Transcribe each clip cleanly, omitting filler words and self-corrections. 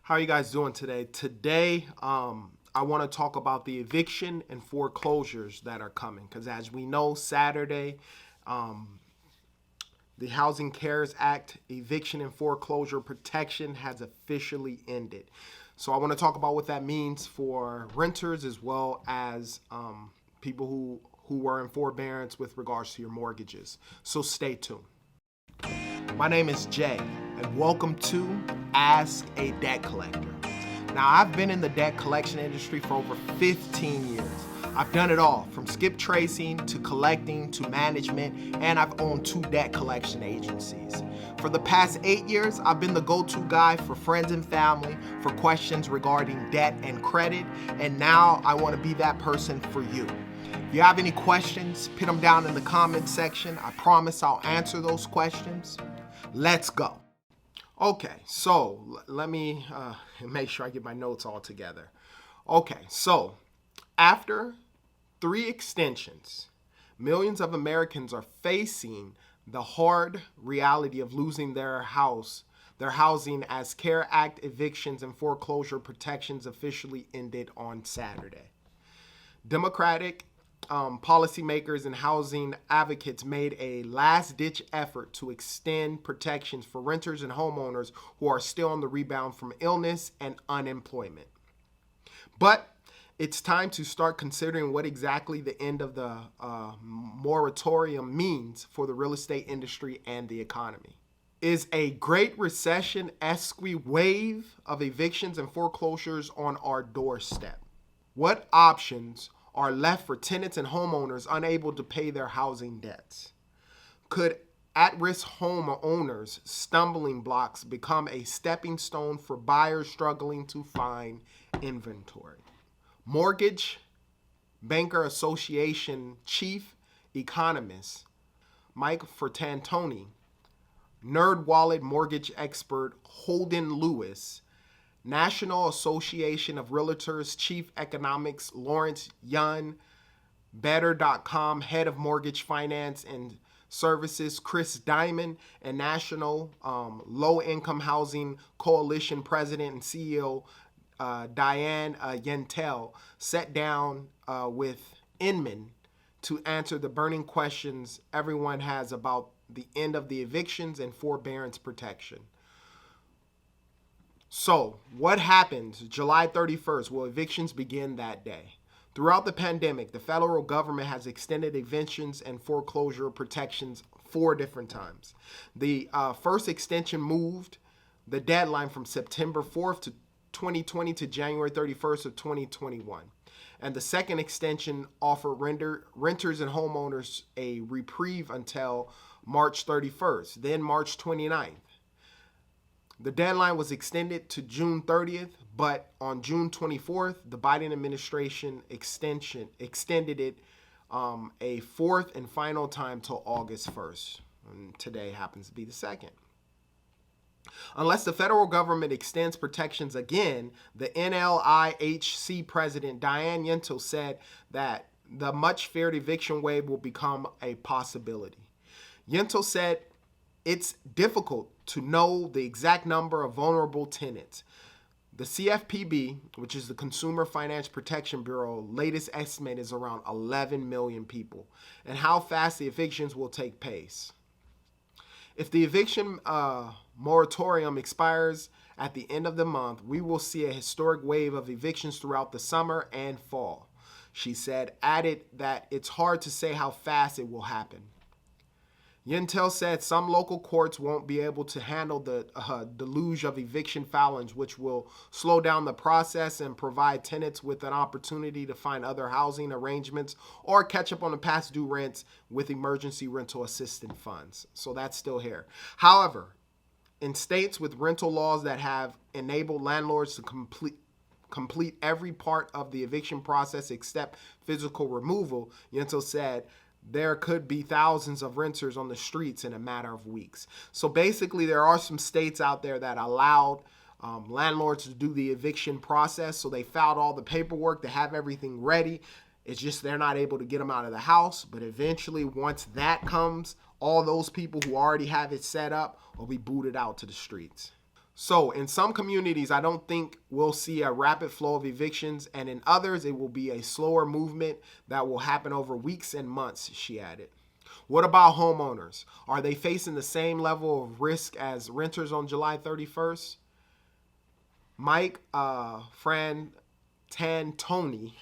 How are you guys doing today? Today, I want to talk about the eviction and foreclosures that are coming. Because as we know, Saturday, the Housing Cares Act eviction and foreclosure protection has officially ended. So I want to talk about what that means for renters as well as people who were in forbearance with regards to your mortgages. So stay tuned. My name is Jay, and welcome to Ask a Debt Collector. Now, I've been in the debt collection industry for over 15 years. I've done it all, from skip tracing to collecting to management, and I've owned 2 debt collection agencies. For the past 8 years, I've been the go-to guy for friends and family for questions regarding debt and credit, and now I want to be that person for you. If you have any questions, put them down in the comment section. I promise I'll answer those questions. Let's go. Okay, so let me make sure I get my notes all together. Okay, so after 3 extensions, millions of Americans are facing the hard reality of losing their housing as CARE Act evictions and foreclosure protections officially ended on Saturday. Democratic policymakers and housing advocates made a last-ditch effort to extend protections for renters and homeowners who are still on the rebound from illness and unemployment. But it's time to start considering what exactly the end of the moratorium means for the real estate industry and the economy. Is a Great Recession-esque wave of evictions and foreclosures on our doorstep? What options are left for tenants and homeowners unable to pay their housing debts? Could at-risk homeowners' stumbling blocks become a stepping stone for buyers struggling to find inventory? Mortgage Banker Association Chief Economist Mike Fortantoni, NerdWallet mortgage expert Holden Lewis, National Association of Realtors Chief Economics Lawrence Yun, Better.com Head of Mortgage Finance and Services Chris Diamond, and National Low Income Housing Coalition President and CEO Diane Yentel sat down with Inman to answer the burning questions everyone has about the end of the evictions and forbearance protection. So, what happens July 31st? Will evictions begin that day? Throughout the pandemic, the federal government has extended evictions and foreclosure protections 4 different times. The first extension moved the deadline from September 4th to 2020 to January 31st of 2021. And the second extension offered renters and homeowners a reprieve until March 31st, then March 29th. The deadline was extended to June 30th, but on June 24th, the Biden administration extended it a 4th and final time till August 1st. And today happens to be the 2nd. Unless the federal government extends protections again, the NLIHC president Diane Yentel said that the much feared eviction wave will become a possibility. Yentel said it's difficult to know the exact number of vulnerable tenants. The CFPB, which is the Consumer Finance Protection Bureau, latest estimate is around 11 million people, and how fast the evictions will take place. If the eviction moratorium expires at the end of the month, we will see a historic wave of evictions throughout the summer and fall. She added that it's hard to say how fast it will happen. Yentel said some local courts won't be able to handle the deluge of eviction filings, which will slow down the process and provide tenants with an opportunity to find other housing arrangements or catch up on the past due rents with emergency rental assistance funds. So that's still here. However, in states with rental laws that have enabled landlords to complete every part of the eviction process except physical removal, Yentel said, there could be thousands of renters on the streets in a matter of weeks. So basically, there are some states out there that allowed landlords to do the eviction process. So they filed all the paperwork, they have everything ready. It's just they're not able to get them out of the house. But eventually, once that comes, all those people who already have it set up will be booted out to the streets. So in some communities, I don't think we'll see a rapid flow of evictions, and in others, it will be a slower movement that will happen over weeks and months, she added. What about homeowners? Are they facing the same level of risk as renters on July 31st? Mike Frantantoni,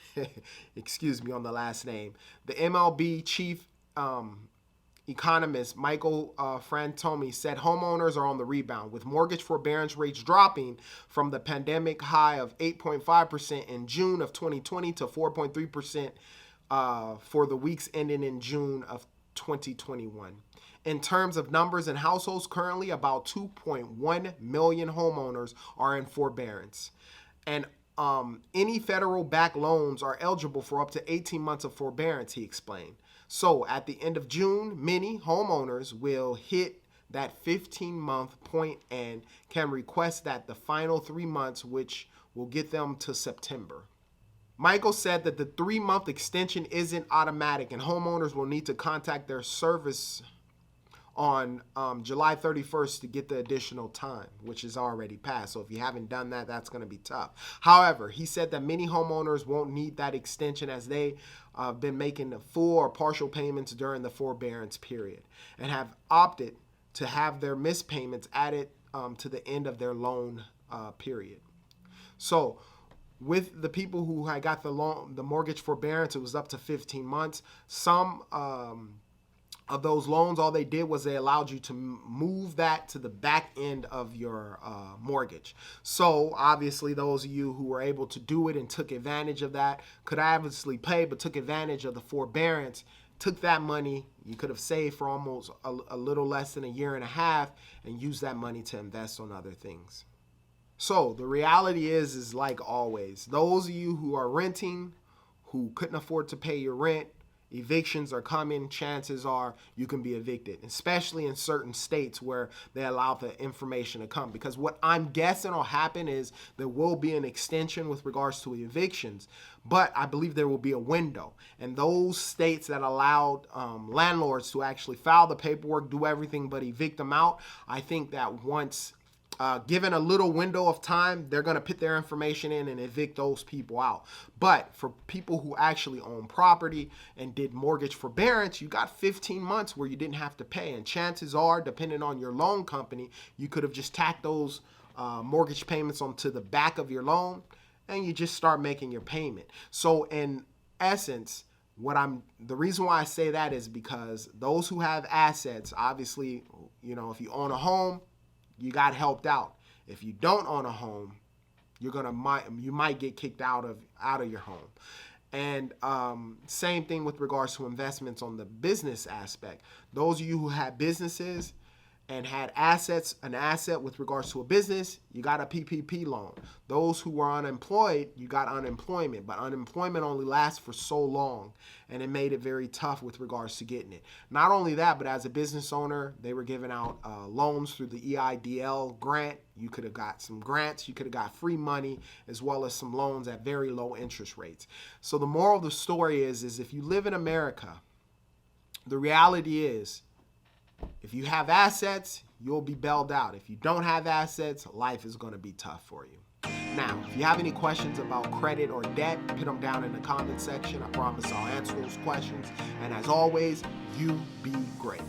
excuse me on the last name, the MLB chief economist Michael Frantantoni said homeowners are on the rebound, with mortgage forbearance rates dropping from the pandemic high of 8.5% in June of 2020 to 4.3% for the weeks ending in June of 2021. In terms of numbers and households, currently about 2.1 million homeowners are in forbearance. And any federal-backed loans are eligible for up to 18 months of forbearance, he explained. So at the end of June, many homeowners will hit that 15-month point and can request that the final 3 months, which will get them to September. Michael said that the 3-month extension isn't automatic, and homeowners will need to contact their service on July 31st to get the additional time, which is already passed. So if you haven't done that, that's going to be tough. However, he said that many homeowners won't need that extension as they been making the full or partial payments during the forbearance period and have opted to have their missed payments added to the end of their loan period. So with the people who had got the mortgage forbearance, it was up to 15 months. Some of those loans, all they did was they allowed you to move that to the back end of your mortgage. So obviously those of you who were able to do it and took advantage of that could obviously pay, but took advantage of the forbearance, took that money you could have saved for almost a little less than a year and a half and used that money to invest on other things. So the reality is like always, those of you who are renting, who couldn't afford to pay your rent, evictions are coming. Chances are you can be evicted, especially in certain states where they allow the information to come. Because what I'm guessing will happen is there will be an extension with regards to evictions, but I believe there will be a window. And those states that allowed landlords to actually file the paperwork, do everything but evict them out, I think that once given a little window of time, they're going to put their information in and evict those people out. But for people who actually own property and did mortgage forbearance, you got 15 months where you didn't have to pay. And chances are, depending on your loan company, you could have just tacked those mortgage payments onto the back of your loan and you just start making your payment. So in essence, the reason why I say that is because those who have assets, obviously, if you own a home, you got helped out. If you don't own a home, you might get kicked out of your home. And same thing with regards to investments on the business aspect. Those of you who had businesses and had an asset with regards to a business, you got a PPP loan. Those who were unemployed, you got unemployment, but unemployment only lasts for so long, and it made it very tough with regards to getting it. Not only that, but as a business owner, they were giving out loans through the EIDL grant. You could have got some grants, you could have got free money, as well as some loans at very low interest rates. So the moral of the story is if you live in America, the reality is, if you have assets, you'll be bailed out. If you don't have assets, life is going to be tough for you. Now, if you have any questions about credit or debt, put them down in the comment section. I promise I'll answer those questions. And as always, you be great.